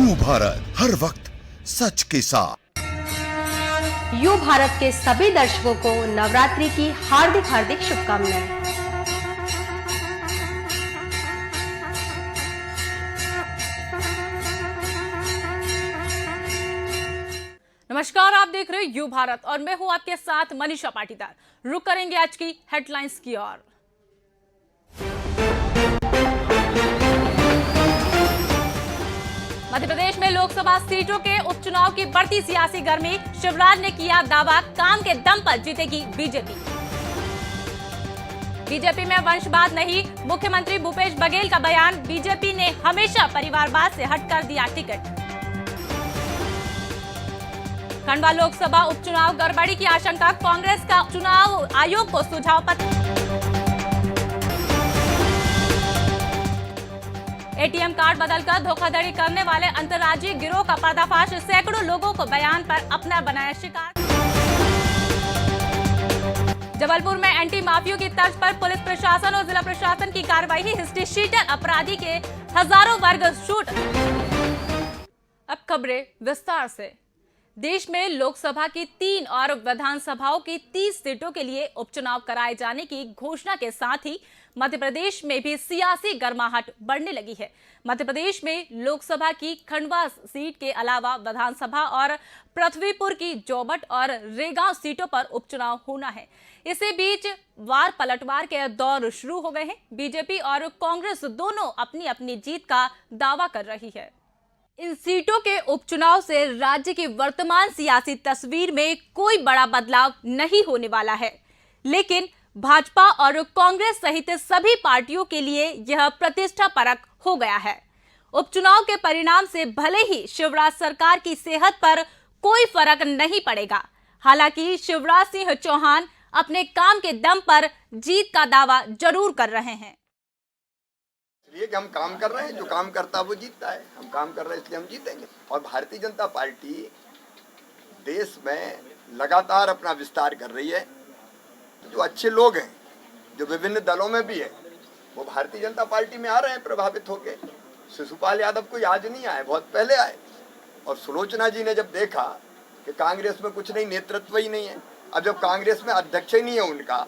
You Bharat, हर वक्त सच के साथ। यू भारत के सभी दर्शकों को नवरात्रि की हार्दिक हार्दिक शुभकामनाएं। नमस्कार, आप देख रहे हैं यू भारत और मैं हूं आपके साथ मनीषा पाटीदार। रुक करेंगे आज की हेडलाइंस की ओर। मध्य प्रदेश में लोकसभा सीटों के उपचुनाव की बढ़ती सियासी गर्मी। शिवराज ने किया दावा, काम के दम पर जीतेगी बीजेपी। बीजेपी में वंशवाद नहीं, मुख्यमंत्री भूपेश बघेल का बयान। बीजेपी ने हमेशा परिवारवाद से हटकर दिया टिकट। खंडवा लोकसभा उपचुनाव गड़बड़ी की आशंका, कांग्रेस का चुनाव आयोग को सुझाव पत्र। एटीएम कार्ड बदलकर धोखाधड़ी करने वाले अंतर्राज्यीय गिरोह का पर्दाफाश। सैकड़ों लोगों को बयान पर अपना बनाया शिकार। जबलपुर में एंटी माफियों की तर्ज पर पुलिस प्रशासन और जिला प्रशासन की कार्रवाई। हिस्ट्री शीटर अपराधी के हजारों वर्ग शूट। अब खबरें विस्तार से। देश में लोकसभा की 3 और विधानसभाओं की 30 सीटों के लिए उपचुनाव कराए जाने की घोषणा के साथ ही मध्य प्रदेश में भी सियासी गर्माहट बढ़ने लगी है। मध्य प्रदेश में लोकसभा की खंडवा सीट के अलावा विधानसभा और पृथ्वीपुर की जोबट और रेगांव सीटों पर उपचुनाव होना है। इसी बीच वार पलटवार के दौर शुरू हो गए हैं। बीजेपी और कांग्रेस दोनों अपनी अपनी जीत का दावा कर रही है। इन सीटों के उपचुनाव से राज्य की वर्तमान सियासी तस्वीर में कोई बड़ा बदलाव नहीं होने वाला है, लेकिन भाजपा और कांग्रेस सहित सभी पार्टियों के लिए यह प्रतिष्ठा परक हो गया है। उपचुनाव के परिणाम से भले ही शिवराज सरकार की सेहत पर कोई फर्क नहीं पड़ेगा। हालांकि शिवराज सिंह चौहान अपने काम के दम पर जीत का दावा जरूर कर रहे हैं। इसलिए कि हम काम कर रहे हैं, जो काम करता है वो जीतता है। हम काम कर रहे हैं इसलिए हम जीतेंगे। और भारतीय जनता पार्टी देश में लगातार अपना विस्तार कर रही है। जो अच्छे लोग हैं, जो विभिन्न दलों में भी है, वो भारतीय जनता पार्टी में आ रहे हैं प्रभावित होकर। शिशुपाल यादव कोई आज नहीं आए, बहुत पहले आए। और सुलोचना जी ने जब देखा कि कांग्रेस में कुछ नहीं, नेतृत्व ही नहीं है, अब जब कांग्रेस में अध्यक्ष ही नहीं है उनका,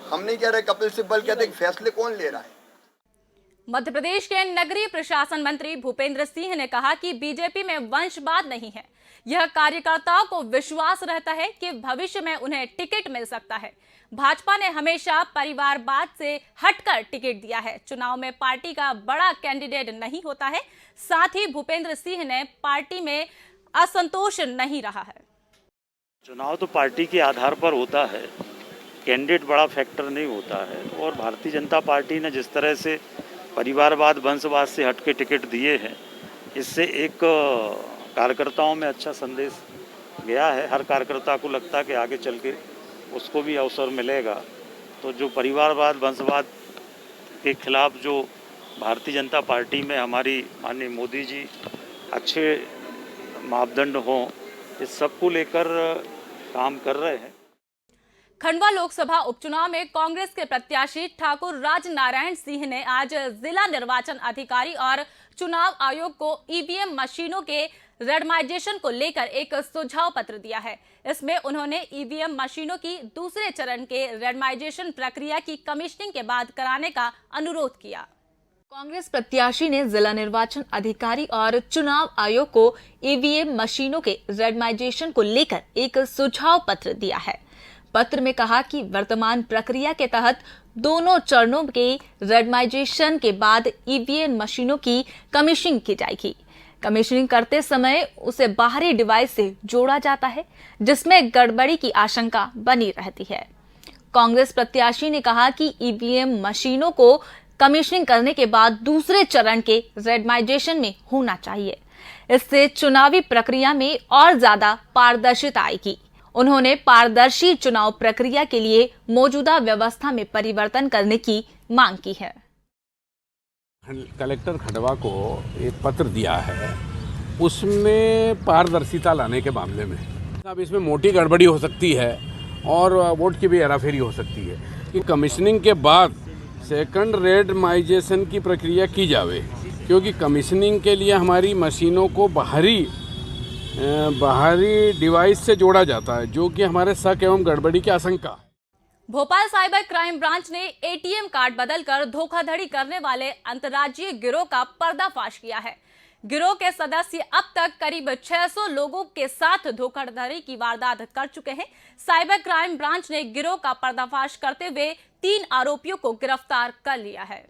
हम नहीं कह रहे कपिल सिब्बल कहते फैसले कौन ले रहा है। मध्य प्रदेश के नगरीय प्रशासन मंत्री भूपेंद्र सिंह ने कहा कि बीजेपी में वंशवाद नहीं है। यह कार्यकर्ताओं को विश्वास रहता है कि भविष्य में उन्हें टिकट मिल सकता है। भाजपा ने हमेशा परिवारवाद से हटकर टिकट दिया है। चुनाव में पार्टी का बड़ा कैंडिडेट नहीं होता है। साथ ही भूपेंद्र सिंह ने पार्टी में असंतोष नहीं रहा है। चुनाव तो पार्टी के आधार पर होता है, कैंडिडेट बड़ा फैक्टर नहीं होता है। और भारतीय जनता पार्टी ने जिस तरह से परिवारवाद वंशवाद से हट के टिकट दिए हैं, इससे एक कार्यकर्ताओं में अच्छा संदेश गया है। हर कार्यकर्ता को लगता है कि आगे चल के उसको भी अवसर मिलेगा। तो जो परिवारवाद वंशवाद के खिलाफ जो भारतीय जनता पार्टी में हमारी माननीय मोदी जी अच्छे मापदंड हों, इस सब को लेकर काम कर रहे हैं। खंडवा लोकसभा उपचुनाव में कांग्रेस के प्रत्याशी ठाकुर राजनारायण सिंह ने आज जिला निर्वाचन अधिकारी और चुनाव आयोग को ईवीएम मशीनों के रेंडमाइजेशन को लेकर एक सुझाव पत्र दिया है। इसमें उन्होंने ईवीएम मशीनों की दूसरे चरण के रेंडमाइजेशन प्रक्रिया की कमीशनिंग के बाद कराने का अनुरोध किया। कांग्रेस प्रत्याशी ने जिला निर्वाचन अधिकारी और चुनाव आयोग को ईवीएम मशीनों के रेंडमाइजेशन को लेकर एक सुझाव पत्र दिया है। पत्र में कहा कि वर्तमान प्रक्रिया के तहत दोनों चरणों के रेंडमाइजेशन के बाद ईवीएम मशीनों की कमीशनिंग की जाएगी। कमीशनिंग करते समय उसे बाहरी डिवाइस से जोड़ा जाता है, जिसमें गड़बड़ी की आशंका बनी रहती है। कांग्रेस प्रत्याशी ने कहा कि ईवीएम मशीनों को कमीशनिंग करने के बाद दूसरे चरण के रेंडमाइजेशन में होना चाहिए। इससे चुनावी प्रक्रिया में और ज्यादा पारदर्शिता आएगी। उन्होंने पारदर्शी चुनाव प्रक्रिया के लिए मौजूदा व्यवस्था में परिवर्तन करने की मांग की है। कलेक्टर खंडवा को एक पत्र दिया है, उसमें पारदर्शिता लाने के मामले में अब इसमें मोटी गड़बड़ी हो सकती है और वोट की भी हेराफेरी हो सकती है कि कमीशनिंग के बाद सेकंड रेंडमाइजेशन की प्रक्रिया की जावे, क्योंकि कमीशनिंग के लिए हमारी मशीनों को बाहरी डिवाइस से जोड़ा जाता है, जो कि हमारे शक एवं गड़बड़ी की आशंका है। भोपाल साइबर क्राइम ब्रांच ने एटीएम कार्ड बदलकर धोखाधड़ी करने वाले अंतर्राज्यीय गिरोह का पर्दाफाश किया है। गिरोह के सदस्य अब तक करीब 600 लोगों के साथ धोखाधड़ी की वारदात कर चुके हैं। साइबर क्राइम ब्रांच ने गिरोह का पर्दाफाश करते हुए 3 आरोपियों को गिरफ्तार कर लिया है।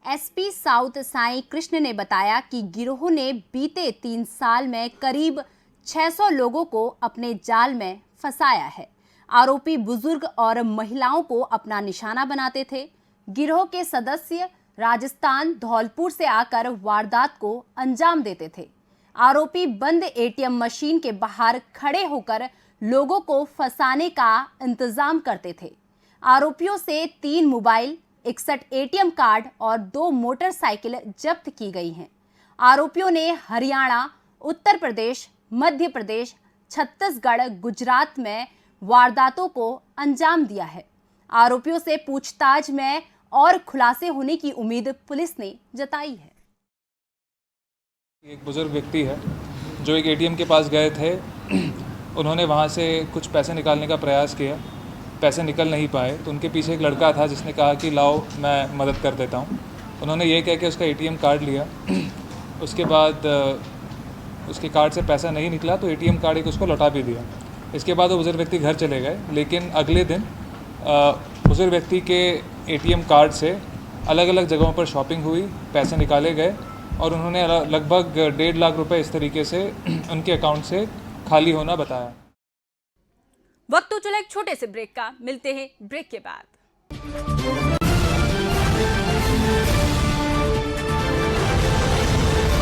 एसपी साउथ साई कृष्ण ने बताया कि गिरोह ने बीते 3 साल में करीब 600 लोगों को अपने जाल में फंसाया है। आरोपी बुजुर्ग और महिलाओं को अपना निशाना बनाते थे। गिरोह के सदस्य राजस्थान धौलपुर से आकर वारदात को अंजाम देते थे। आरोपी बंद एटीएम मशीन के बाहर खड़े होकर लोगों को फंसाने का इंतजाम करते थे। आरोपियों से 3 मोबाइल, 61 एटीएम कार्ड और 2 मोटरसाइकिल जब्त की गई हैं। आरोपियों ने हरियाणा, उत्तर प्रदेश, मध्य प्रदेश, छत्तीसगढ़, गुजरात में वारदातों को अंजाम दिया है। आरोपियों से पूछताछ में और खुलासे होने की उम्मीद पुलिस ने जताई है। एक बुजुर्ग व्यक्ति है जो एक एटीएम के पास गए थे। उन्होंने वहाँ से कुछ पैसे निकालने का प्रयास किया, पैसे निकल नहीं पाए, तो उनके पीछे एक लड़का था जिसने कहा कि लाओ मैं मदद कर देता हूँ। उन्होंने ये कह के उसका एटीएम कार्ड लिया। उसके बाद उसके कार्ड से पैसा नहीं निकला तो एटीएम कार्ड एक उसको लौटा भी दिया। इसके बाद वो बुजुर्ग व्यक्ति घर चले गए, लेकिन अगले दिन बुजुर्ग व्यक्ति के एटीएम कार्ड से अलग अलग जगहों पर शॉपिंग हुई, पैसे निकाले गए और उन्होंने लगभग 1.5 लाख रुपए इस तरीके से उनके अकाउंट से खाली होना बताया। वक्त तो चला एक छोटे से ब्रेक का, मिलते हैं ब्रेक के बाद।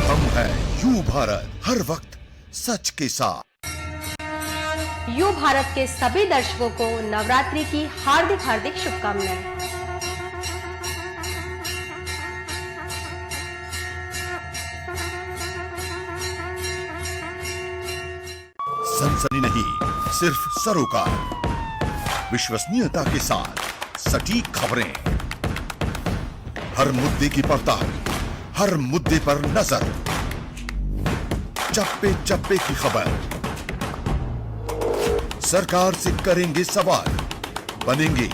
हम हैं यू भारत, हर वक्त सच के साथ। यू भारत के सभी दर्शकों को नवरात्रि की हार्दिक हार्दिक शुभकामनाएं। सनसनी नहीं, सिर्फ सरोकार, विश्वसनीयता के साथ सटीक खबरें, हर मुद्दे की पड़ताल, हर मुद्दे पर नजर, चप्पे चप्पे की खबर, सरकार से करेंगे सवाल, बनेंगे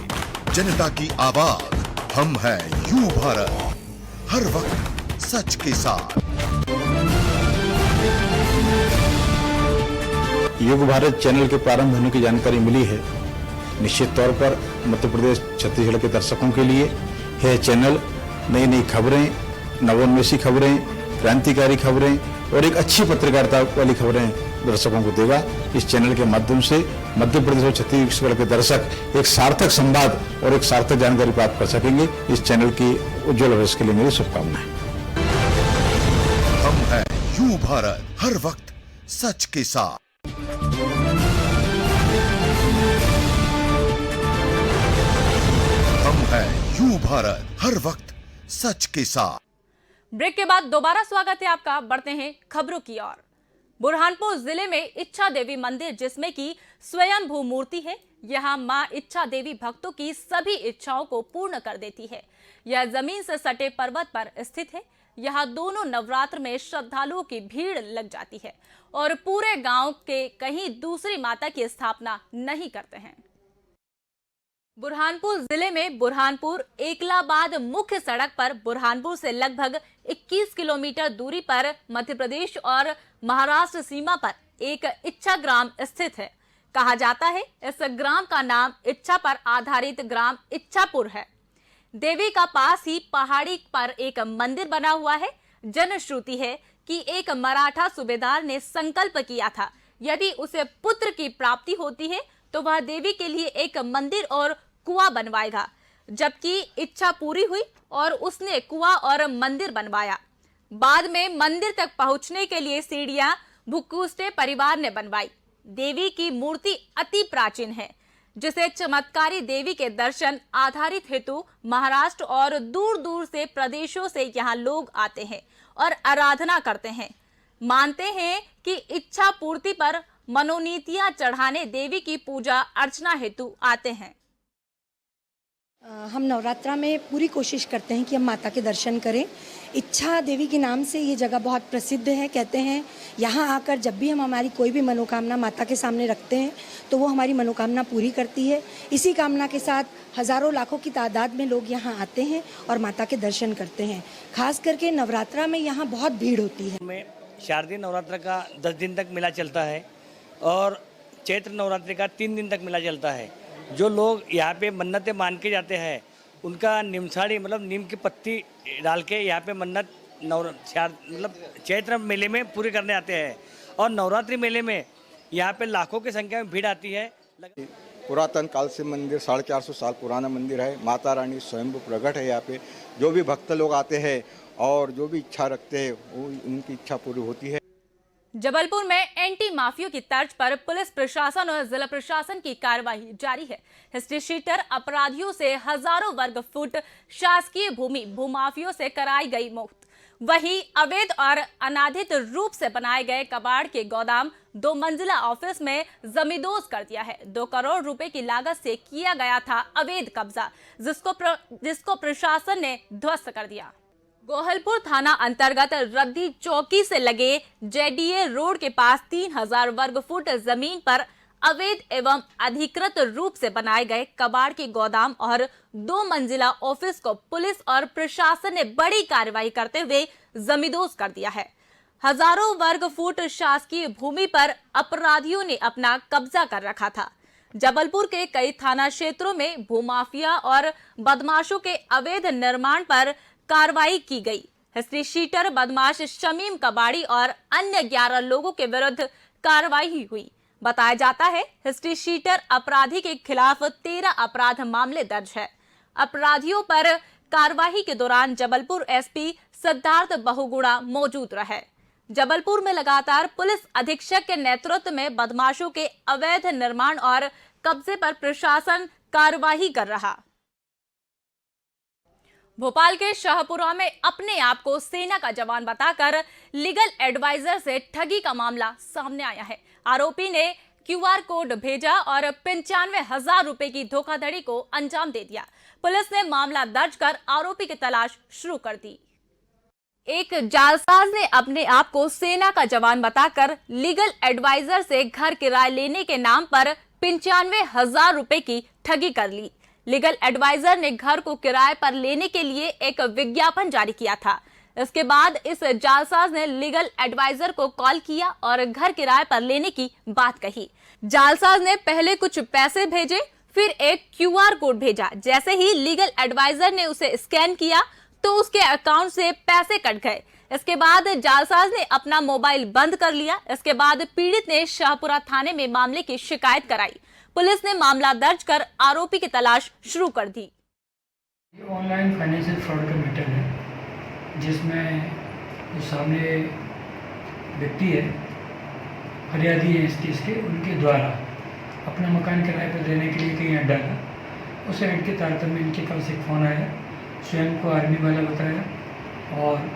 जनता की आवाज। हम हैं यू भारत, हर वक्त सच के साथ। युग भारत चैनल के प्रारंभ होने की जानकारी मिली है। निश्चित तौर पर मध्य प्रदेश छत्तीसगढ़ के दर्शकों के लिए है चैनल नई नई खबरें, नवोन्मेषी खबरें, क्रांतिकारी खबरें और एक अच्छी पत्रकारिता वाली खबरें दर्शकों को देगा। इस चैनल के माध्यम से मध्य प्रदेश और छत्तीसगढ़ के दर्शक एक सार्थक संवाद और एक सार्थक जानकारी प्राप्त कर सकेंगे। इस चैनल की उज्जवल भविष्य के लिए मेरी शुभकामनाएं। हम हैं यू भारत, हर वक्त सच के साथ। हम हैं यू भारत, हर वक्त सच के साथ। ब्रेक के बाद दोबारा स्वागत है आपका। बढ़ते हैं खबरों की ओर। बुरहानपुर जिले में इच्छा देवी मंदिर, जिसमें की स्वयंभू मूर्ति है, यहां मां इच्छा देवी भक्तों की सभी इच्छाओं को पूर्ण कर देती है। यह जमीन से सटे पर्वत पर स्थित है। यहां दोनों नवरात्र में श्रद्धालुओं की भीड़ लग जाती है और पूरे गांव के कहीं दूसरी माता की स्थापना नहीं करते हैं। बुरहानपुर जिले में बुरहानपुर एकलाबाद मुख्य सड़क पर बुरहानपुर से लगभग 21 किलोमीटर दूरी पर मध्य प्रदेश और महाराष्ट्र सीमा पर एक इच्छा ग्राम स्थित है। कहा जाता है इस ग्राम का नाम इच्छा पर आधारित ग्राम इच्छापुर है। देवी का पास ही पहाड़ी पर एक मंदिर बना हुआ है। जनश्रुति है कि एक मराठा सूबेदार ने संकल्प किया था, यदि उसे पुत्र की प्राप्ति होती है तो वह देवी के लिए एक मंदिर और कुआं बनवाएगा। जबकि इच्छा पूरी हुई और उसने कुआं और मंदिर बनवाया। बाद में मंदिर तक पहुंचने के लिए सीढ़ियां भुक्कुस्टे परिवार ने बनवाई। देवी की मूर्ति अति प्राचीन है, जिसे चमत्कारी देवी के दर्शन आधारित हेतु महाराष्ट्र और दूर दूर से प्रदेशों से यहाँ लोग आते हैं और आराधना करते हैं। मानते हैं कि इच्छा पूर्ति पर मनोनीतियां चढ़ाने देवी की पूजा अर्चना हेतु आते हैं। हम नवरात्रा में पूरी कोशिश करते हैं कि हम माता के दर्शन करें। इच्छा देवी के नाम से ये जगह बहुत प्रसिद्ध है। कहते हैं यहाँ आकर जब भी हम हमारी कोई भी मनोकामना माता के सामने रखते हैं तो वो हमारी मनोकामना पूरी करती है। इसी कामना के साथ हज़ारों लाखों की तादाद में लोग यहाँ आते हैं और माता के दर्शन करते हैं। खास करके नवरात्रा में यहाँ बहुत भीड़ होती है। शारदीय नवरात्र का 10 दिन तक मेला चलता है और चैत्र नवरात्रि का 3 दिन तक मेला चलता है। जो लोग यहाँ पे मन्नतें मान के जाते हैं उनका निमसाड़ी मतलब नीम की पत्ती डाल के यहाँ पे मन्नत मतलब चैत्र मेले में पूरे करने आते हैं। और नवरात्रि मेले में यहाँ पे लाखों की संख्या में भीड़ आती है। पुरातन काल से मंदिर 450 साल पुराना मंदिर है। माता रानी स्वयंभू प्रकट है यहाँ पे। जो भी भक्त लोग आते हैं और जो भी इच्छा रखते हैं वो उनकी इच्छा पूरी होती है। जबलपुर में एंटी माफिया की तर्ज पर पुलिस प्रशासन और जिला प्रशासन की कार्रवाई जारी है। हिस्ट्री शीटर अपराधियों से हजारों वर्ग फुट शासकीय भूमि भूमाफियों से कराई गई मुक्त। वहीं अवैध और अनाधित रूप से बनाए गए कबाड़ के गोदाम 2 मंजिला ऑफिस में जमींदोज कर दिया है। 2 करोड़ रुपए की लागत से किया गया था अवैध कब्जा, जिसको प्रशासन ने ध्वस्त कर दिया। गोहलपुर थाना अंतर्गत रद्दी चौकी से लगे जेडीए रोड के पास 3000 वर्ग फुट जमीन पर अवैध एवं अधिकृत रूप से बनाए गए कबाड़ के गोदाम और 2 मंजिला ऑफिस को पुलिस और प्रशासन ने बड़ी कार्रवाई करते हुए जमींदोज कर दिया है। हजारों वर्ग फुट शासकीय भूमि पर अपराधियों ने अपना कब्जा कर रखा था। जबलपुर के कई थाना क्षेत्रों में भूमाफिया और बदमाशों के अवैध निर्माण पर कार्रवाई की गई। हिस्ट्री शीटर बदमाश शमीम कबाड़ी और अन्य 11 लोगों के विरुद्ध कार्रवाई हुई। बताया जाता है हिस्ट्री शीटर अपराधी के खिलाफ 13 अपराध मामले दर्ज है। अपराधियों पर कार्रवाई के दौरान जबलपुर एसपी सिद्धार्थ बहुगुणा मौजूद रहे। जबलपुर में लगातार पुलिस अधीक्षक के नेतृत्व में बदमाशों के अवैध निर्माण और कब्जे पर प्रशासन कार्रवाई कर रहा। भोपाल के शाहपुरा में अपने आप को सेना का जवान बताकर लीगल एडवाइजर से ठगी का मामला सामने आया है। आरोपी ने क्यूआर कोड भेजा और 95,000 रुपए की धोखाधड़ी को अंजाम दे दिया। पुलिस ने मामला दर्ज कर आरोपी की तलाश शुरू कर दी। एक जालसाज ने अपने आप को सेना का जवान बताकर लीगल एडवाइजर से घर किराए लेने के नाम पर 95,000 रुपए की ठगी कर ली। लीगल एडवाइजर ने घर को किराए पर लेने के लिए एक विज्ञापन जारी किया था। इसके बाद इस जालसाज ने लीगल एडवाइजर को कॉल किया और घर किराए पर लेने की बात कही। जालसाज ने पहले कुछ पैसे भेजे, फिर एक क्यूआर कोड भेजा। जैसे ही लीगल एडवाइजर ने उसे स्कैन किया तो उसके अकाउंट से पैसे कट गए। इसके बाद जालसाज ने अपना मोबाइल बंद कर लिया। इसके बाद पीड़ित ने शाहपुरा थाने में मामले की शिकायत कराई। पुलिस ने मामला दर्ज कर आरोपी की तलाश शुरू कर दी। ऑनलाइन फाइनेंशियल फ्रॉड का मैटर है जिसमें जो सामने व्यक्ति है, फरियादी है इस केस के, उनके द्वारा अपना मकान किराए पर देने के लिए कहीं अड्डा था। उस ऐड के तारतम्य इनके पास एक फ़ोन आया, स्वयं को आर्मी वाला बताया और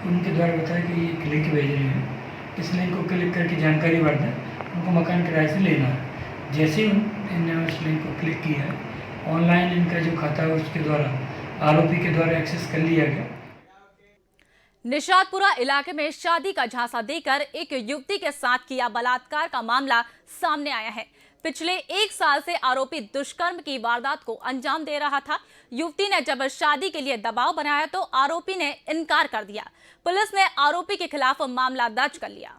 उनके द्वारा बताया कि ये लिंक भेज रहे हैं, इस लिंक को क्लिक करके जानकारी भर दें, उनको मकान किराए से लेना है। जैसे ही इन्होंने उस लिंक को क्लिक किया, ऑनलाइन इनका जो खाता है उसके द्वारा आरोपी के द्वारा एक्सेस कर लिया गया। निशातपुरा इलाके में शादी का झांसा देकर एक युवती के साथ किया बलात्कार का मामला सामने आया है। पिछले 1 साल से आरोपी दुष्कर्म की वारदात को अंजाम दे रहा था। युवती ने जब शादी के लिए दबाव बनाया तो आरोपी ने इनकार कर दिया। पुलिस ने आरोपी के खिलाफ मामला दर्ज कर लिया।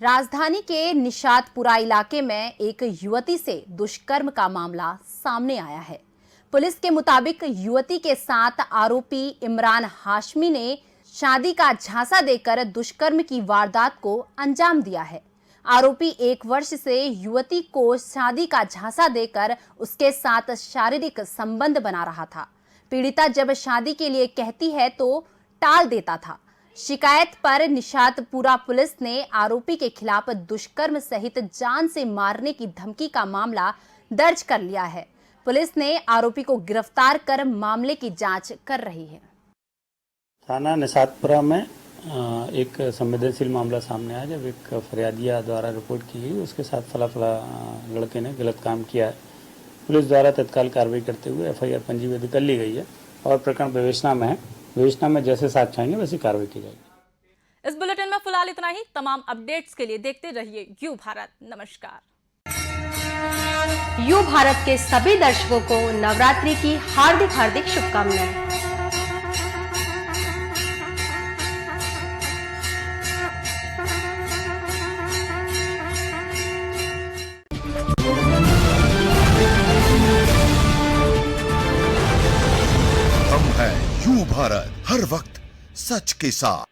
राजधानी के निशातपुरा इलाके में एक युवती से दुष्कर्म का मामला सामने आया है। पुलिस के मुताबिक युवती के साथ आरोपी इमरान हाशमी ने शादी का झांसा देकर दुष्कर्म की वारदात को अंजाम दिया है। आरोपी 1 वर्ष से युवती को शादी का झांसा देकर उसके साथ शारीरिक संबंध बना रहा था। पीड़िता जब शादी के लिए कहती है तो टाल देता था। शिकायत पर निशातपुरा पुलिस ने आरोपी के खिलाफ दुष्कर्म सहित जान से मारने की धमकी का मामला दर्ज कर लिया है। पुलिस ने आरोपी को गिरफ्तार कर मामले की जांच कर रही है। थाना निशातपुरा में एक संवेदनशील मामला सामने आया जब एक फरियादिया द्वारा रिपोर्ट की गई उसके साथ फला लड़के ने गलत काम किया है पुलिस द्वारा तत्काल कार्रवाई करते हुए FIR पंजीबद्ध कर ली गई है और प्रकरण विवेचना में है। विवेचना में जैसे साक्ष्य आएंगे वैसी कार्रवाई की जाएगी। इस बुलेटिन में फिलहाल इतना ही। तमाम अपडेट्स के लिए देखते रहिए यू भारत। नमस्कार। यू भारत के सभी दर्शकों को नवरात्रि की हार्दिक हार्दिक शुभकामनाएं। हम हैं यू भारत, हर वक्त सच के साथ।